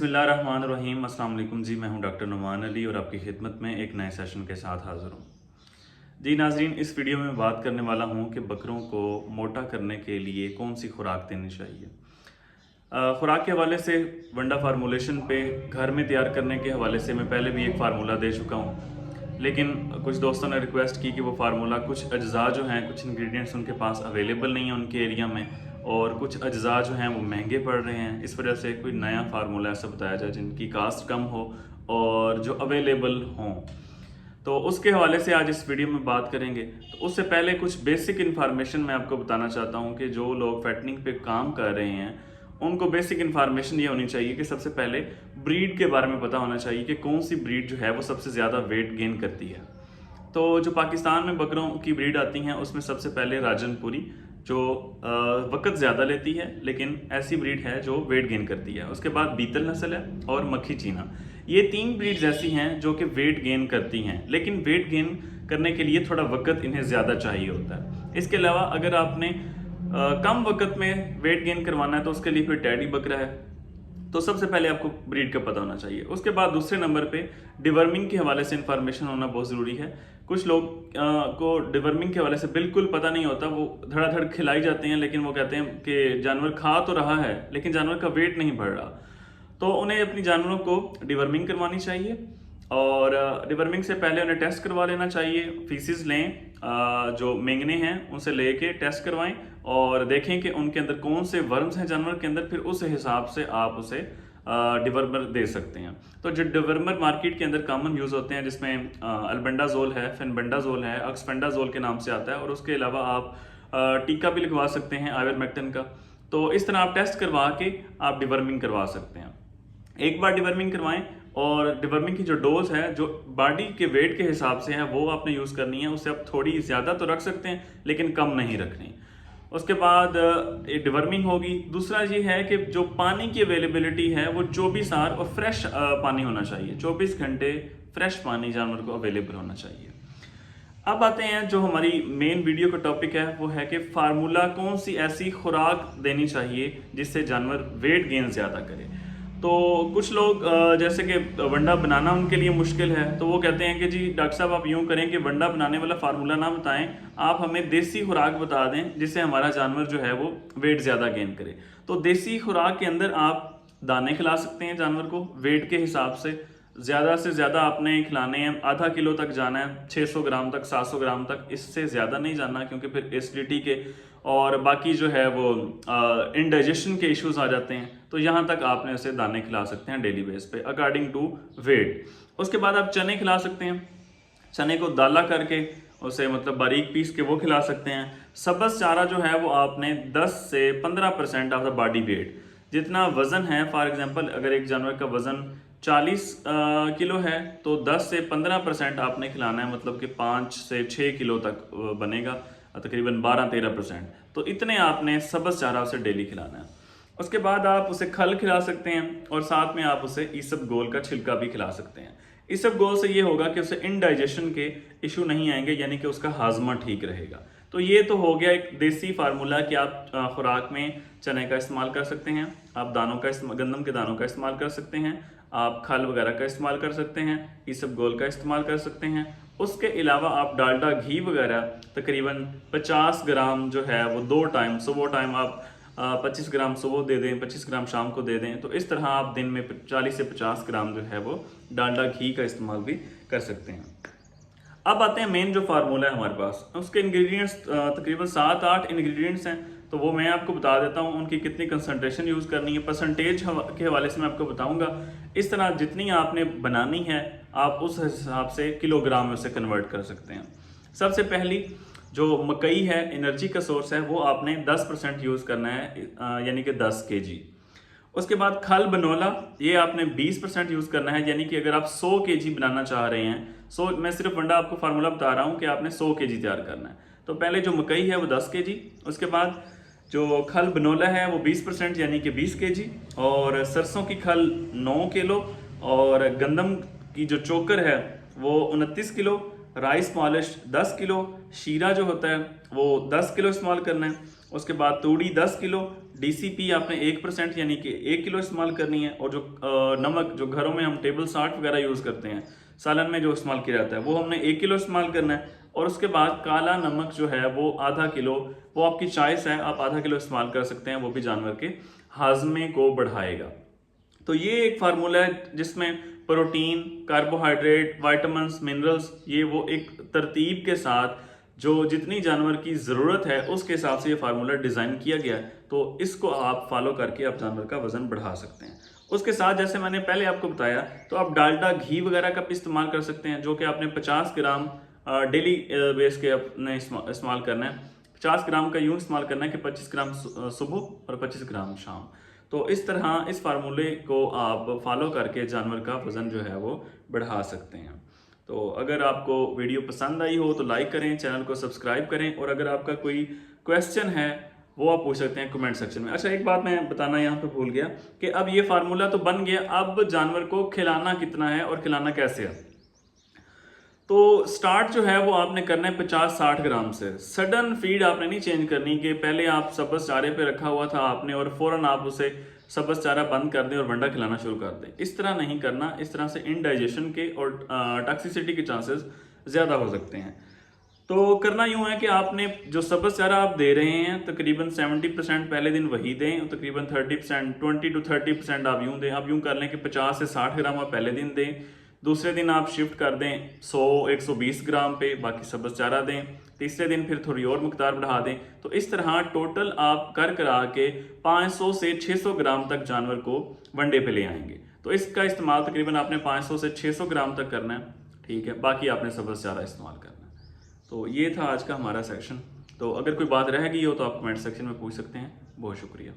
बिस्मिल्लाहिर्रहमानिर्रहीम। अस्सलाम वालेकुम जी, मैं हूं डॉक्टर नुमान अली और आपकी खिदमत में एक नए सेशन के साथ हाज़िर हूं। जी नाज़रीन, इस वीडियो में बात करने वाला हूं कि बकरों को मोटा करने के लिए कौन सी खुराक देनी चाहिए। खुराक के हवाले से वंडा फार्मूलेशन पे घर में तैयार करने के हवाले से मैं पहले भी एक फार्मूला दे चुका हूँ, लेकिन कुछ दोस्तों ने रिक्वेस्ट की कि वो फार्मूला कुछ अज्जा जो हैं, कुछ इंग्रेडिएंट्स उनके पास अवेलेबल नहीं है उनके एरिया में, और कुछ अज्जा जो हैं वो महंगे पड़ रहे हैं। इस वजह से कोई नया फार्मूला ऐसा बताया जाए जिनकी कास्ट कम हो और जो अवेलेबल हों, तो उसके हवाले से आज इस वीडियो में बात करेंगे। तो उससे पहले कुछ बेसिक इन्फॉर्मेशन मैं आपको बताना चाहता हूँ कि जो लोग फैटनिंग पे काम कर रहे हैं उनको बेसिक इन्फॉर्मेशन ये होनी चाहिए कि सबसे पहले ब्रीड के बारे में पता होना चाहिए कि कौन सी ब्रीड जो है वो सबसे ज़्यादा वेट गेन करती है। तो जो पाकिस्तान में बकरों की ब्रीड आती हैं उसमें सबसे पहले राजनपुरी जो वक़्त ज़्यादा लेती है लेकिन ऐसी ब्रीड है जो वेट गेन करती है। उसके बाद बीतल नस्ल है और मक्खी चीना। ये तीन ब्रीड्स ऐसी हैं जो कि वेट गेन करती हैं, लेकिन वेट गेन करने के लिए थोड़ा वक़्त इन्हें ज़्यादा चाहिए होता है। इसके अलावा अगर आपने कम वक़्त में वेट गेन करवाना है तो उसके लिए फिर टैडी बकरा है। तो सबसे पहले आपको ब्रीड का पता होना चाहिए। उसके बाद दूसरे नंबर पे डिवर्मिंग के हवाले से इंफॉर्मेशन होना बहुत ज़रूरी है। कुछ लोग को डिवर्मिंग के हवाले से बिल्कुल पता नहीं होता, वो धड़ाधड़ खिलाई जाते हैं लेकिन वो कहते हैं कि जानवर खा तो रहा है लेकिन जानवर का वेट नहीं बढ़ रहा। तो उन्हें अपनी जानवरों को डिवर्मिंग करवानी चाहिए और डिवर्मिंग से पहले उन्हें टेस्ट करवा लेना चाहिए। फीसिस लें, जो मेंगने हैं उनसे लेके टेस्ट करवाएं और देखें कि उनके अंदर कौन से वर्म्स हैं जानवर के अंदर, फिर उस हिसाब से आप उसे डिवर्मर दे सकते हैं। तो जो डिवर्मर मार्केट के अंदर कॉमन यूज़ होते हैं जिसमें अल्बेंडाजोल है, फेनबेंडाजोल है, ऑक्सफेंडाजोल के नाम से आता है, और उसके अलावा आप टीका भी लगवा सकते हैं आइवरमेक्टिन का। तो इस तरह आप टेस्ट करवा के आप डिवर्मिंग करवा सकते हैं। एक बार डिवर्मिंग करवाएं और डिवर्मिंग की जो डोज है जो बॉडी के वेट के हिसाब से है वो आपने यूज़ करनी है। उससे आप थोड़ी ज़्यादा तो रख सकते हैं लेकिन कम नहीं रखनी। उसके बाद डिवर्मिंग होगी। दूसरा ये है कि जो पानी की अवेलेबिलिटी है वो 24 आवर और फ्रेश पानी होना चाहिए। 24 घंटे फ्रेश पानी जानवर को अवेलेबल होना चाहिए। अब आते हैं जो हमारी मेन वीडियो का टॉपिक है, वो है कि फार्मूला कौन सी ऐसी खुराक देनी चाहिए जिससे जानवर वेट गेन ज़्यादा करे। तो कुछ लोग जैसे कि वंडा बनाना उनके लिए मुश्किल है, तो वो कहते हैं कि जी डॉक्टर साहब आप यूँ करें कि वंडा बनाने वाला फार्मूला ना बताएं, आप हमें देसी खुराक बता दें जिससे हमारा जानवर जो है वो वेट ज़्यादा गेन करे। तो देसी खुराक के अंदर आप दाने खिला सकते हैं जानवर को वेट के हिसाब से ज़्यादा आपने खिलाने हैं। आधा किलो तक जाना है, 600 ग्राम तक, 700 ग्राम तक, इससे ज़्यादा नहीं जाना क्योंकि फिर एसिडिटी के और बाकी जो है वो इनडाइजेशन के इश्यूज आ जाते हैं। तो यहाँ तक आपने उसे दाने खिला सकते हैं डेली बेस पे अकॉर्डिंग टू वेट। उसके बाद आप चने खिला सकते हैं, चने को दाला करके उसे मतलब बारीक पीस के वो खिला सकते हैं। सब्ज़ चारा जो है वो आपने 10 से 15% ऑफ द बॉडी वेट, जितना वज़न है, फॉर एग्जांपल अगर एक जानवर का वज़न 40 किलो है तो 10 से 15% आपने खिलाना है, मतलब कि 5 से 6 किलो तक बनेगा, तकरीबन 12-13%। तो इतने आपने सब्ज़ चारा उसे डेली खिलाना है। उसके बाद आप उसे खल खिला सकते हैं और साथ में आप उसे ईसबगोल का छिलका भी खिला सकते हैं। ईसबगोल से ये होगा कि उसे इनडाइजेशन के इशू नहीं आएंगे, यानी कि उसका हाजमा ठीक रहेगा। तो ये तो हो गया एक देसी फार्मूला कि आप खुराक में चने का इस्तेमाल कर सकते हैं, आप दानों का गंदम के दानों का इस्तेमाल कर सकते हैं, आप खल वगैरह का इस्तेमाल कर सकते हैं, ईसबगोल का इस्तेमाल कर सकते हैं। उसके अलावा आप डालडा घी वगैरह तकरीबन 50 ग्राम जो है वो 2 टाइम, सुबह टाइम आप 25 ग्राम सुबह दे दें, 25 ग्राम शाम को दे दें। तो इस तरह आप दिन में 40 से 50 ग्राम जो है वो डालडा घी का इस्तेमाल भी कर सकते हैं। अब आते हैं मेन जो फार्मूला है हमारे पास, उसके इंग्रेडिएंट्स तकरीबन 7-8 इंग्रेडिएंट्स हैं। तो वो मैं आपको बता देता हूँ, उनकी कितनी कंसंट्रेशन यूज़ करनी है परसेंटेज के हवाले से मैं आपको बताऊँगा। इस तरह जितनी आपने बनानी है आप उस हिसाब से किलोग्राम में उसे कन्वर्ट कर सकते हैं। सबसे पहली जो मकई है, एनर्जी का सोर्स है, वो आपने 10% यूज़ करना है, यानी कि 10 केजी। उसके बाद खल बनोला, ये आपने 20% यूज़ करना है, यानी कि अगर आप 100 केजी बनाना चाह रहे हैं, 100, मैं सिर्फ वंडा आपको फार्मूला बता रहा हूँ कि आपने 100 केजी तैयार करना है। तो पहले जो मकई है वो 10 केजी, उसके बाद जो खल बनोला है वो 20% यानी कि 20 केजी, और सरसों की खल 9 किलो, और गंदम की जो चोकर है वो 29 किलो, राइस पॉलिश 10 किलो, शीरा जो होता है वो 10 किलो इस्तेमाल करना है। उसके बाद तूड़ी 10 किलो, DCP आपने 1% यानी कि 1 किलो इस्तेमाल करनी है। और जो नमक जो घरों में हम टेबल साल्ट वगैरह यूज़ करते हैं, सालन में जो इस्तेमाल किया जाता है, वो हमने 1 किलो इस्तेमाल करना है। और उसके बाद काला नमक जो है वो आधा किलो, वो आपकी चॉइस है, आप आधा किलो इस्तेमाल कर सकते हैं, वो भी जानवर के हाजमे को बढ़ाएगा। तो ये एक फार्मूला है जिसमें प्रोटीन, कार्बोहाइड्रेट, विटामिन्स, मिनरल्स, ये वो एक तरतीब के साथ जो जितनी जानवर की ज़रूरत है उसके हिसाब से ये फार्मूला डिज़ाइन किया गया है। तो इसको आप फॉलो करके आप जानवर का वज़न बढ़ा सकते हैं। उसके साथ जैसे मैंने पहले आपको बताया, तो आप डालडा घी वगैरह का भी इस्तेमाल कर सकते हैं, जो कि आपने 50 ग्राम डेली बेस के अपने इस्तेमाल करना है। 50 ग्राम का यूँ इस्तेमाल करना है कि 25 ग्राम सुबह और 25 ग्राम शाम। तो इस तरह इस फार्मूले को आप फॉलो करके जानवर का वज़न जो है वो बढ़ा सकते हैं। तो अगर आपको वीडियो पसंद आई हो तो लाइक करें, चैनल को सब्सक्राइब करें, और अगर आपका कोई क्वेश्चन है वो आप पूछ सकते हैं कमेंट सेक्शन में। अच्छा, एक बात मैं बताना यहाँ पे भूल गया कि अब ये फार्मूला तो बन गया, अब जानवर को खिलाना कितना है और खिलाना कैसे है। तो स्टार्ट जो है वो आपने करना है 50-60 ग्राम से। सडन फीड आपने नहीं चेंज करनी कि पहले आप सब्ज़ चारे पे रखा हुआ था आपने और फ़ौरन आप उसे सब्ज़ चारा बंद कर दें और वंडा खिलाना शुरू कर दें। इस तरह नहीं करना, इस तरह से इनडाइजेशन के और टॉक्सिसिटी के चांसेस ज़्यादा हो सकते हैं। तो करना यूँ है कि आपने जो सब्ज़ चारा आप दे रहे हैं तकरीबन 70% पहले दिन वही दें, और तकरीबन 30% 20 to 30% आप यूँ दें। आप यूँ कर लें कि 50 से 60 ग्राम आप पहले दिन दें, दूसरे दिन आप शिफ्ट कर दें 100-120 ग्राम पे, बाकी सब्ज़ चारा दें, तीसरे दिन फिर थोड़ी और मकदार बढ़ा दें। तो इस तरह टोटल आप कर करा के 500 से 600 ग्राम तक जानवर को वनडे पे ले आएंगे। तो इसका इस्तेमाल तकरीबन आपने 500 से 600 ग्राम तक करना है, ठीक है। बाकी आपने सब्ज़ चारा इस्तेमाल करना है। तो ये था आज का हमारा सेक्शन। तो अगर कोई बात रह गई हो तो आप कमेंट सेक्शन में पूछ सकते हैं। बहुत शुक्रिया।